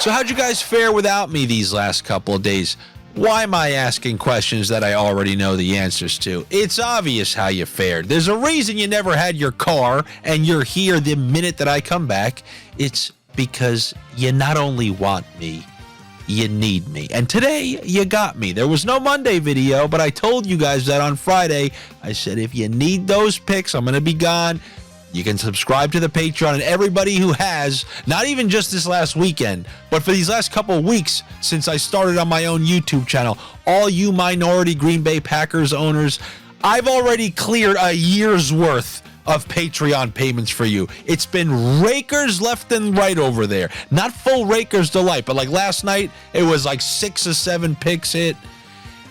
So how'd you guys fare without me these last couple of days? Why am I asking questions that I already know the answers to? It's obvious how you fared. There's a reason you never had your car and you're here the minute that I come back. It's because you not only want me, you need me. And today, you got me. There was no Monday video, but I told you guys that on Friday. I said, if you need those picks, I'm going to be gone. You can subscribe to the Patreon, and everybody who has, not even just this last weekend, but for these last couple of weeks since I started on my own YouTube channel, all you minority Green Bay Packers owners, I've already cleared a year's worth of Patreon payments for you. It's been rakers left and right over there. Not full rakers delight, but like last night, it was like 6 or 7 picks hit.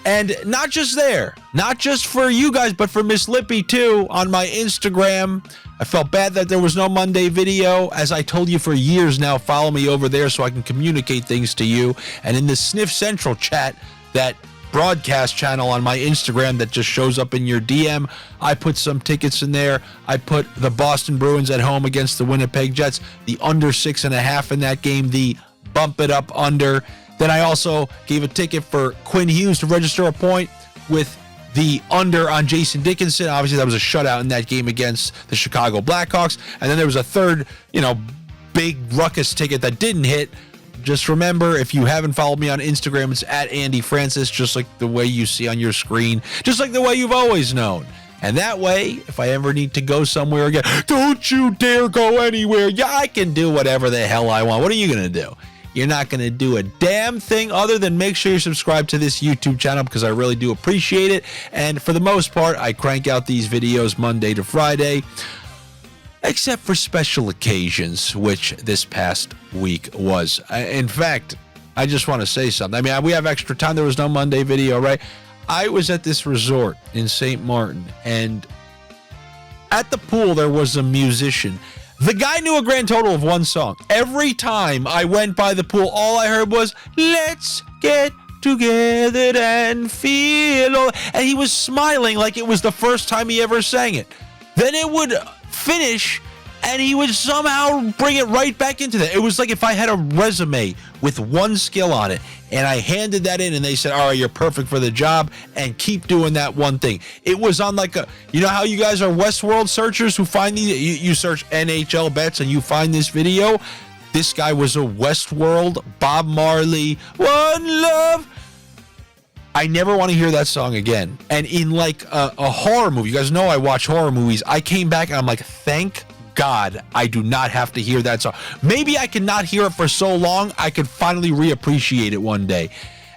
And not just there, not just for you guys, but for Miss Lippy too on my Instagram. I felt bad that there was no Monday video. As I told you for years now, follow me over there so I can communicate things to you. And in the Sniff Central chat, that broadcast channel on my Instagram that just shows up in your DM, I put some tickets in there. I put the Boston Bruins at home against the Winnipeg Jets, the under 6.5 in that game, the bump it up under. Then I also gave a ticket for Quinn Hughes to register a point with the under on Jason Dickinson. Obviously, that was a shutout in that game against the Chicago Blackhawks. And then there was a third, big ruckus ticket that didn't hit. Just remember, if you haven't followed me on Instagram, it's at Andy Francess, just like the way you see on your screen, just like the way you've always known. And that way, if I ever need to go somewhere again, don't you dare go anywhere. Yeah, I can do whatever the hell I want. What are you going to do? You're not going to do a damn thing other than make sure you subscribe to this YouTube channel because I really do appreciate it. And for the most part, I crank out these videos Monday to Friday, except for special occasions, which this past week was. In fact, I just want to say something. I mean, we have extra time. There was no Monday video, right? I was at this resort in St. Martin, and at the pool, there was a musician. The guy knew a grand total of one song. Every time I went by the pool, all I heard was, let's get together and feel all. And he was smiling like it was the first time he ever sang it. Then it would finish, and he would somehow bring it right back into that. It was like if I had a resume with one skill on it, and I handed that in, and they said, all right, you're perfect for the job, and keep doing that one thing. It was on like a, how you guys are Westworld searchers who find these, you search NHL bets, and you find this video? This guy was a Westworld, Bob Marley, One Love. I never want to hear that song again. And in like a horror movie, you guys know I watch horror movies, I came back, and I'm like, thank God, I do not have to hear that song. Maybe I cannot hear it for so long, I could finally reappreciate it one day.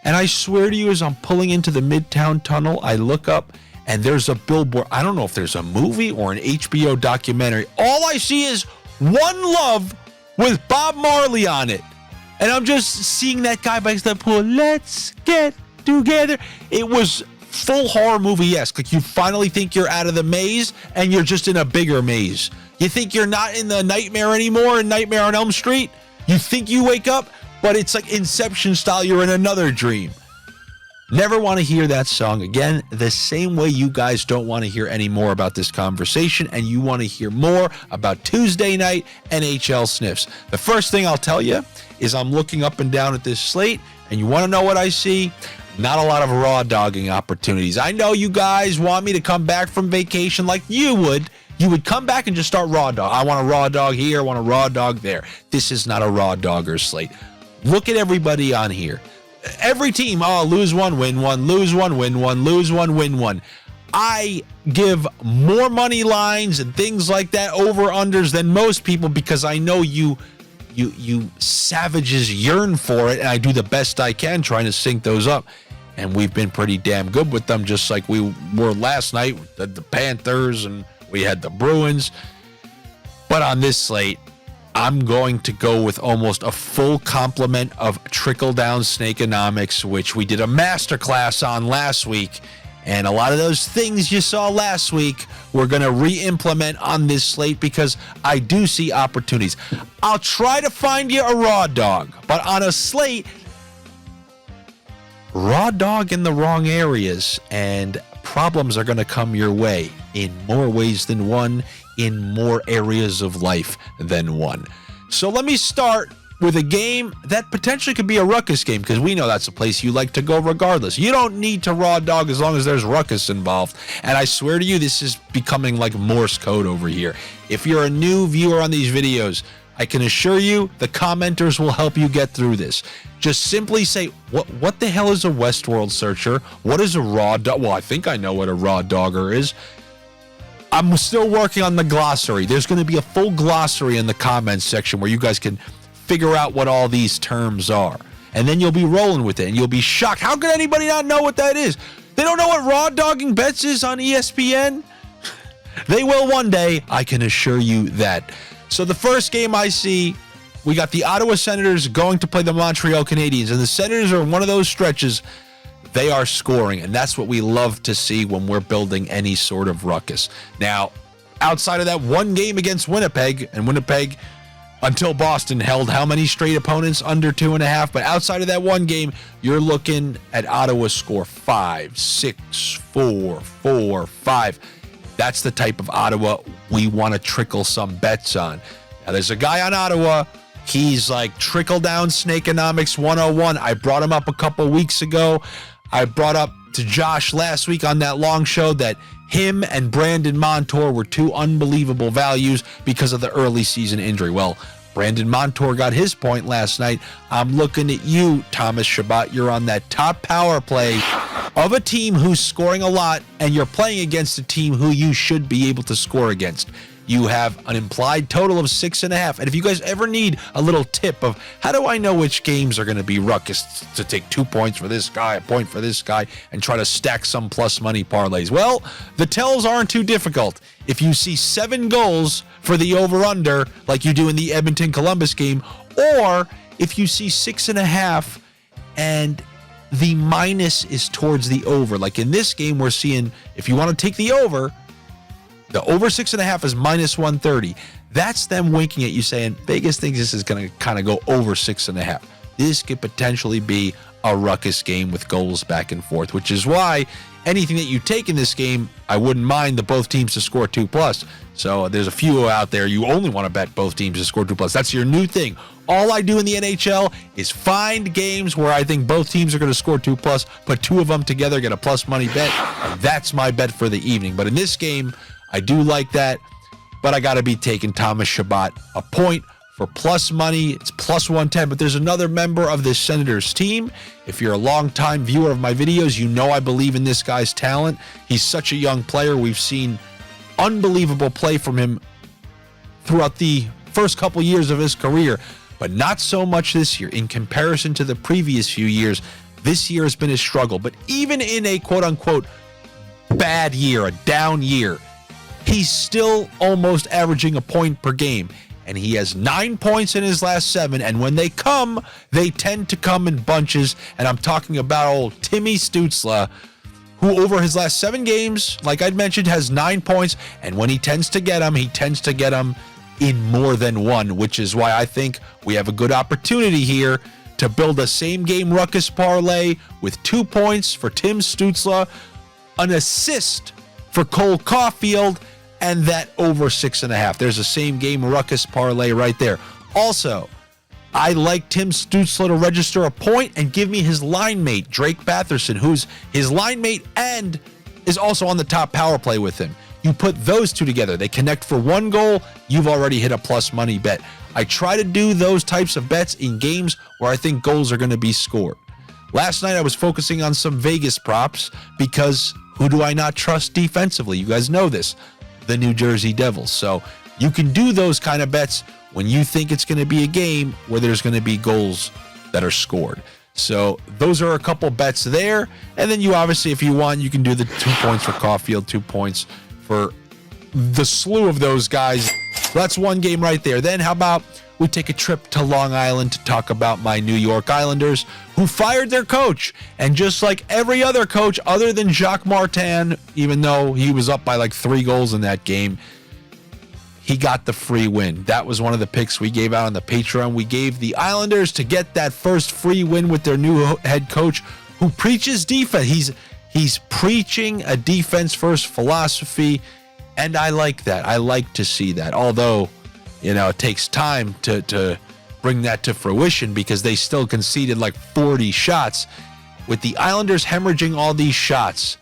And I swear to you, as I'm pulling into the Midtown Tunnel, I look up and there's a billboard. I don't know if there's a movie or an HBO documentary. All I see is One Love with Bob Marley on it. And I'm just seeing that guy by the pool. Let's get together. It was full horror movie-esque. Like you finally think you're out of the maze and you're just in a bigger maze. You think you're not in the nightmare anymore, in Nightmare on Elm Street? You think you wake up, but it's like Inception style, you're in another dream. Never want to hear that song again, the same way you guys don't want to hear any more about this conversation, and you want to hear more about Tuesday night NHL Sniffs. The first thing I'll tell you is I'm looking up and down at this slate, and you want to know what I see? Not a lot of raw dogging opportunities. I know you guys want me to come back from vacation like you would. You would come back and just start raw dog. I want a raw dog here, I want a raw dog there. This is not a raw dogger slate. Look at everybody on here. Every team, lose one, win one, lose one, win one, lose one, win one. I give more money lines and things like that, over-unders, than most people because I know you savages yearn for it, and I do the best I can trying to sync those up. And we've been pretty damn good with them, just like we were last night with the Panthers, and we had the Bruins. But on this slate, I'm going to go with almost a full complement of trickle-down snakeonomics, which we did a masterclass on last week. And a lot of those things you saw last week, we're going to re-implement on this slate because I do see opportunities. I'll try to find you a raw dog, but on a slate, raw dog in the wrong areas, and problems are going to come your way in more ways than one, in more areas of life than one. So let me start with a game that potentially could be a ruckus game, because we know that's a place you like to go regardless. You don't need to raw dog as long as there's ruckus involved. And I swear to you, this is becoming like Morse code over here. If you're a new viewer on these videos, I can assure you the commenters will help you get through this. Just simply say, what the hell is a Westworld searcher? What is a raw dog? Well, I think I know what a raw dogger is. I'm still working on the glossary. There's going to be a full glossary in the comments section where you guys can figure out what all these terms are. And then you'll be rolling with it, and you'll be shocked. How could anybody not know what that is? They don't know what raw dogging bets is on ESPN? They will one day, I can assure you that. So the first game I see, we got the Ottawa Senators going to play the Montreal Canadiens, and the Senators are in one of those stretches. They are scoring, and that's what we love to see when we're building any sort of ruckus. Now, outside of that one game against Winnipeg, and Winnipeg, until Boston, held how many straight opponents under 2.5? But outside of that one game, you're looking at Ottawa score 5, 6, 4, 4, 5. That's the type of Ottawa we want to trickle some bets on. Now, there's a guy on Ottawa. He's like trickle down Snakeonomics 101. I brought him up a couple weeks ago. I brought up to Josh last week on that long show that him and Brandon Montour were two unbelievable values because of the early season injury. Well, Brandon Montour got his point last night. I'm looking at you, Thomas Chabot. You're on that top power play of a team who's scoring a lot, and you're playing against a team who you should be able to score against. You have an implied total of 6.5. And if you guys ever need a little tip of how do I know which games are going to be ruckus to take 2 points for this guy, a point for this guy, and try to stack some plus money parlays, well, the tells aren't too difficult. If you see 7 goals for the over-under like you do in the Edmonton-Columbus game, or if you see 6.5 and the minus is towards the over. Like in this game, we're seeing if you want to take the over 6.5 is minus 130. That's them winking at you saying, Vegas thinks this is going to kind of go over 6.5. This could potentially be a ruckus game with goals back and forth, which is why anything that you take in this game, I wouldn't mind the both teams to score 2+. So there's a few out there you only want to bet both teams to score 2+. That's your new thing. All I do in the NHL is find games where I think both teams are going to score 2+, put 2 of them together, get a plus money bet, and that's my bet for the evening. But in this game, I do like that, but I got to be taking Thomas Chabot a point for plus money. It's plus 110, but there's another member of this Senators team. If you're a longtime viewer of my videos, you know I believe in this guy's talent. He's such a young player. We've seen unbelievable play from him throughout the first couple years of his career, but not so much this year. In comparison to the previous few years, this year has been a struggle. But even in a quote-unquote bad year, a down year, he's still almost averaging a point per game. And he has 9 points in his last 7. And when they come, they tend to come in bunches. And I'm talking about old Timmy Stützle, who over his last 7 games, like I'd mentioned, has 9 points. And when he tends to get them, he tends to get them in more than one, which is why I think we have a good opportunity here to build a same-game ruckus parlay with 2 points for Tim Stützle, an assist for Cole Caulfield, and that over 6.5. There's a same-game ruckus parlay right there. Also, I like Tim Stützle to register a point and give me his line mate, Drake Batherson, who's his line mate and is also on the top power play with him. You put those two together, they connect for 1 goal, you've already hit a plus money bet. I try to do those types of bets in games where I think goals are going to be scored. Last night I was focusing on some Vegas props because who do I not trust defensively? You guys know this, the New Jersey Devils. So you can do those kind of bets when you think it's going to be a game where there's going to be goals that are scored. So those are a couple bets there. And then you obviously, if you want, you can do the 2 points for Caulfield, 2 points for the slew of those guys. So that's one game right there. Then how about we take a trip to Long Island to talk about my New York Islanders, who fired their coach. And just like every other coach other than Jacques Martin, even though he was up by like 3 goals in that game, he got the free win. That was one of the picks we gave out on the Patreon. We gave the Islanders to get that first free win with their new head coach, who preaches defense. He's preaching a defense-first philosophy, and I like that. I like to see that. Although, you know, it takes time to bring that to fruition because they still conceded like 40 shots. With the Islanders hemorrhaging all these shots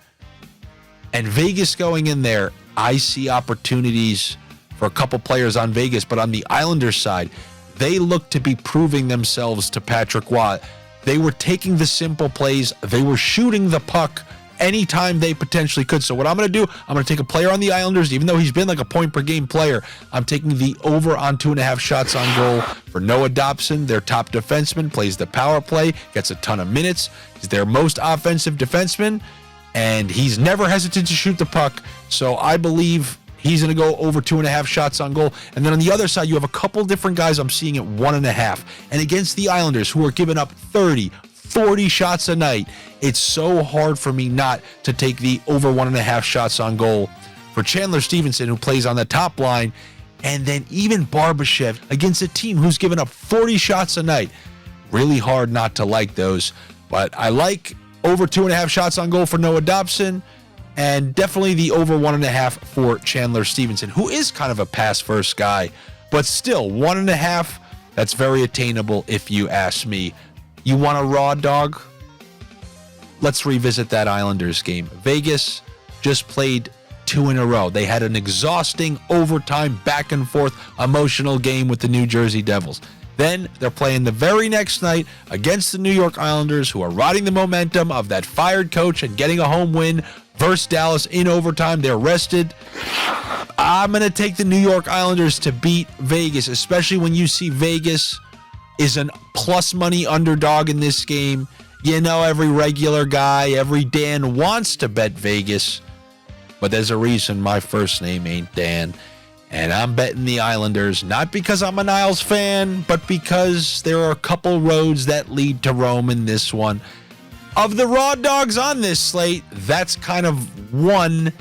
and Vegas going in there, I see opportunities for a couple players on Vegas, but on the Islanders side, they look to be proving themselves to Patrick Watt. They were taking the simple plays. They were shooting the puck anytime they potentially could. So what I'm going to do, I'm going to take a player on the Islanders, even though he's been like a point per game player. I'm taking the over on 2.5 shots on goal for Noah Dobson, their top defenseman, plays the power play, gets a ton of minutes. He's their most offensive defenseman, and he's never hesitant to shoot the puck. So I believe he's going to go over 2.5 shots on goal. And then on the other side, you have a couple different guys I'm seeing at 1.5. And against the Islanders, who are giving up 30, 40 shots a night, it's so hard for me not to take the over 1.5 shots on goal for Chandler Stevenson, who plays on the top line. And then even Barbashev against a team who's given up 40 shots a night. Really hard not to like those. But I like over 2.5 shots on goal for Noah Dobson. And definitely the over 1.5 for Chandler Stevenson, who is kind of a pass-first guy. But still, 1.5, that's very attainable if you ask me. You want a raw dog? Let's revisit that Islanders game. Vegas just played 2 in a row. They had an exhausting overtime, back-and-forth, emotional game with the New Jersey Devils. Then they're playing the very next night against the New York Islanders, who are riding the momentum of that fired coach and getting a home win versus Dallas in overtime. They're rested. I'm going to take the New York Islanders to beat Vegas, especially when you see Vegas is an plus money underdog in this game. You know, every regular guy, every Dan wants to bet Vegas, but there's a reason my first name ain't Dan. And I'm betting the Islanders, not because I'm an Isles fan, but because there are a couple roads that lead to Rome in this one. Of the raw dogs on this slate, that's kind of one,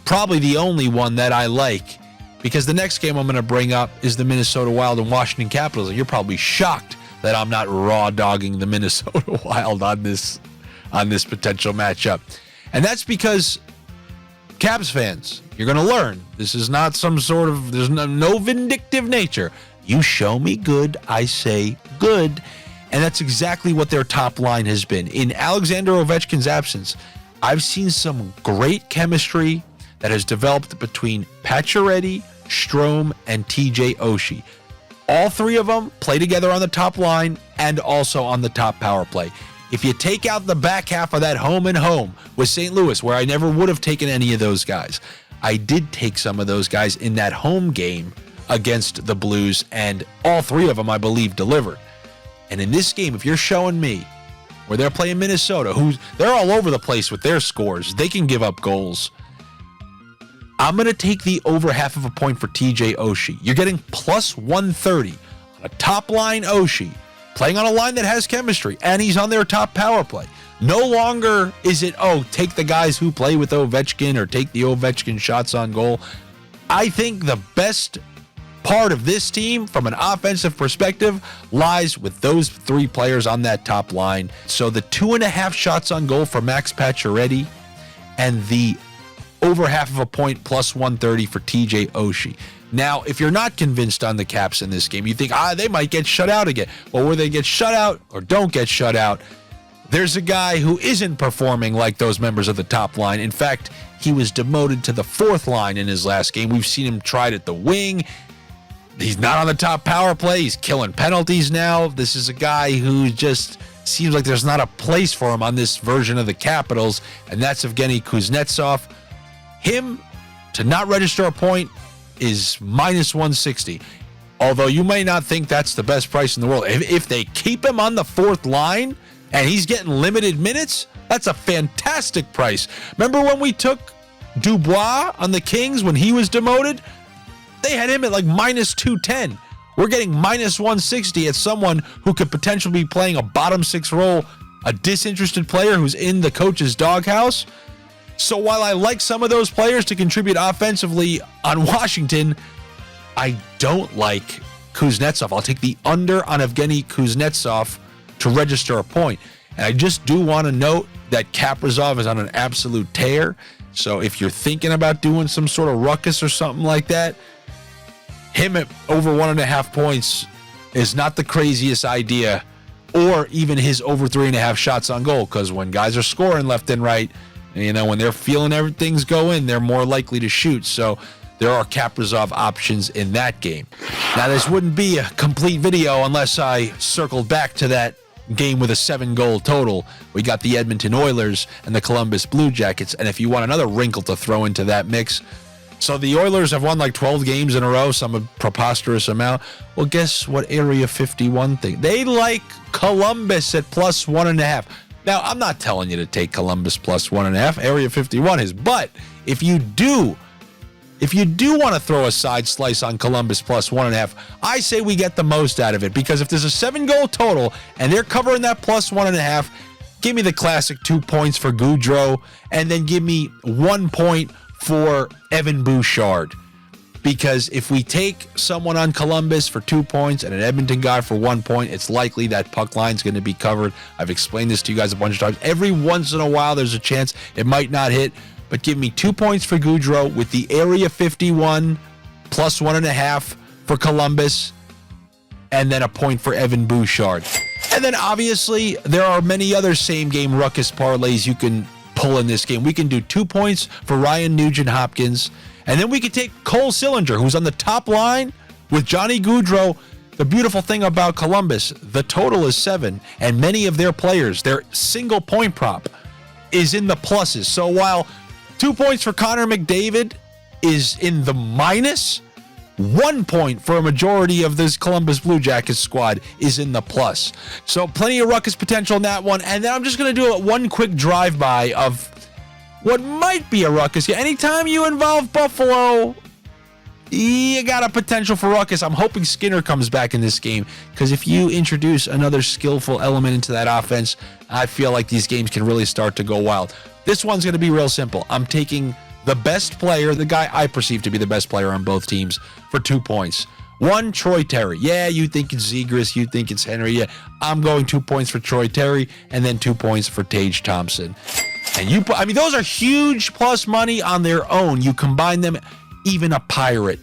probably the only one that I like, because the next game I'm going to bring up is the Minnesota Wild and Washington Capitals, and you're probably shocked that I'm not raw dogging the Minnesota Wild on this potential matchup. And that's because Caps fans, you're going to learn. This is not some sort of, there's no vindictive nature. You show me good, I say good. And that's exactly what their top line has been. In Alexander Ovechkin's absence, I've seen some great chemistry that has developed between Pacioretty, Strome, and TJ Oshie. All three of them play together on the top line and also on the top power play. If you take out the back half of that home and home with St. Louis, where I never would have taken any of those guys, I did take some of those guys in that home game against the Blues, and all three of them, I believe, delivered. And in this game, if you're showing me where they're playing Minnesota, they're all over the place with their scores, they can give up goals, I'm going to take the over 0.5 point for TJ Oshie. You're getting plus 130 on a top line Oshie, playing on a line that has chemistry, and he's on their top power play. No longer is it, take the guys who play with Ovechkin or take the Ovechkin shots on goal. I think the best part of this team from an offensive perspective lies with those three players on that top line. So the 2.5 shots on goal for Max Pacioretty and the over 0.5 point plus 130 for TJ Oshie. Now, if you're not convinced on the Caps in this game, you think, they might get shut out again. Well, whether they get shut out or don't get shut out, there's a guy who isn't performing like those members of the top line. In fact, he was demoted to the fourth line in his last game. We've seen him tried at the wing. He's not on the top power play. He's killing penalties now. This is a guy who just seems like there's not a place for him on this version of the Capitals, and that's Evgeny Kuznetsov. Him to not register a point is minus 160. Although you may not think that's the best price in the world. If they keep him on the fourth line and he's getting limited minutes, that's a fantastic price. Remember when we took Dubois on the Kings when he was demoted? They had him at like minus 210. We're getting minus 160 at someone who could potentially be playing a bottom six role, a disinterested player who's in the coach's doghouse. So while I like some of those players to contribute offensively on Washington, I don't like Kuznetsov. I'll take the under on Evgeny Kuznetsov to register a point. And I just do want to note that Kaprizov is on an absolute tear. So if you're thinking about doing some sort of ruckus or something like that, him at over 1.5 points is not the craziest idea, or even his over 3.5 shots on goal, because when guys are scoring left and right, when they're feeling everything's go in, they're more likely to shoot. So there are Kaprizov options in that game. Now, this wouldn't be a complete video unless I circled back to that game with a 7-goal total. We got the Edmonton Oilers and the Columbus Blue Jackets. And if you want another wrinkle to throw into that mix, so the Oilers have won like 12 games in a row, some preposterous amount. Well, guess what Area 51 thing? They like Columbus at plus 1.5. Now, I'm not telling you to take Columbus plus 1.5. Area 51 is. But if you do want to throw a side slice on Columbus plus 1.5, I say we get the most out of it, because if there's a 7-goal total and they're covering that plus 1.5, give me the classic 2 points for Gaudreau, and then give me 1 point for Evan Bouchard. Because if we take someone on Columbus for 2 points and an Edmonton guy for 1 point, it's likely that puck line's going to be covered. I've explained this to you guys a bunch of times. Every once in a while, there's a chance it might not hit. But give me 2 points for Gaudreau with the Area 51 plus 1.5 for Columbus, and then a point for Evan Bouchard. And then obviously there are many other same game ruckus parlays you can pull in this game. We can do 2 points for Ryan Nugent-Hopkins, and then we could take Cole Sillinger, who's on the top line with Johnny Gaudreau. The beautiful thing about Columbus, the total is 7, and many of their players, their single point prop is in the pluses. So while 2 points for Connor McDavid is in the minus, 1 point for a majority of this Columbus Blue Jackets squad is in the plus. So plenty of ruckus potential in that one. And then I'm just going to do one quick drive-by of what might be a ruckus. Anytime you involve Buffalo, you got a potential for ruckus. I'm hoping Skinner comes back in this game, because if you introduce another skillful element into that offense, I feel like these games can really start to go wild. This one's going to be real simple. I'm taking the best player, the guy I perceive to be the best player on both teams, for 2 points. 1, Troy Terry. Yeah, you think it's Zegras, you think it's Henry. Yeah, I'm going 2 points for Troy Terry, and then 2 points for Tage Thompson. And those are huge plus money on their own. You combine them, even a Pirate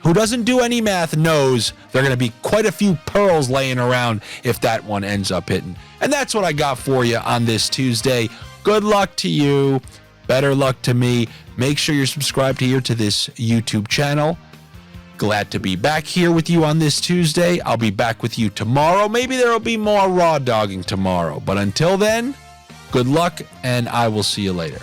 who doesn't do any math knows there are going to be quite a few pearls laying around if that one ends up hitting. And that's what I got for you on this Tuesday. Good luck to you. Better luck to me. Make sure you're subscribed here to this YouTube channel. Glad to be back here with you on this Tuesday. I'll be back with you tomorrow. Maybe there will be more raw dogging tomorrow. But until then, good luck, and I will see you later.